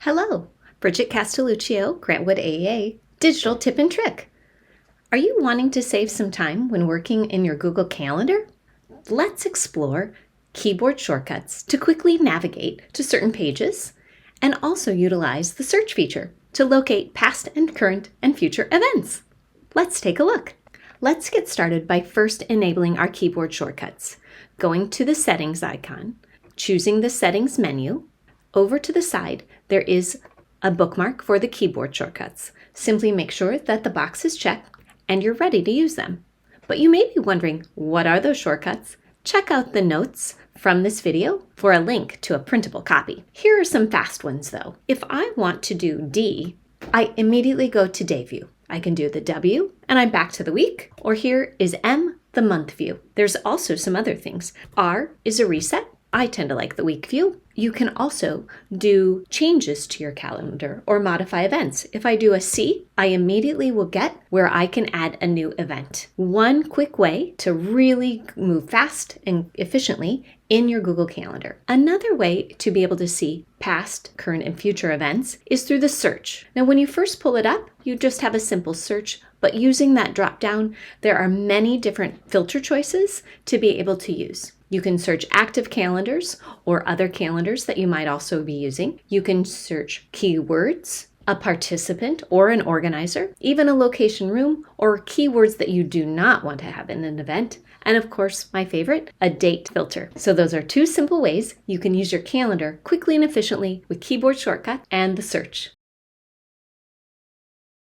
Hello, Bridget Castelluccio, Grantwood AEA, Digital Tip and Trick. Are you wanting to save some time when working in your Google Calendar? Let's explore keyboard shortcuts to quickly navigate to certain pages and also utilize the search feature to locate past and current and future events. Let's take a look. Let's get started by first enabling our keyboard shortcuts. Going to the settings icon, choosing the settings menu. Over to the side, there is a bookmark for the keyboard shortcuts. Simply make sure that the box is checked and you're ready to use them. But you may be wondering, what are those shortcuts? Check out the notes from this video for a link to a printable copy. Here are some fast ones though. If I want to do D, I immediately go to day view. I can do the W and I'm back to the week, or here is M, the month view. There's also some other things. R is a reset. I tend to like the week view. You can also do changes to your calendar or modify events. If I do a C, I immediately will get where I can add a new event. One quick way to really move fast and efficiently in your Google Calendar. Another way to be able to see past, current, and future events is through the search. Now, when you first pull it up, you just have a simple search, but using that drop down, there are many different filter choices to be able to use. You can search active calendars or other calendars that you might also be using. You can search keywords, a participant or an organizer, even a location room, or keywords that you do not want to have in an event. And of course, my favorite, a date filter. So those are two simple ways you can use your calendar quickly and efficiently with keyboard shortcut and the search.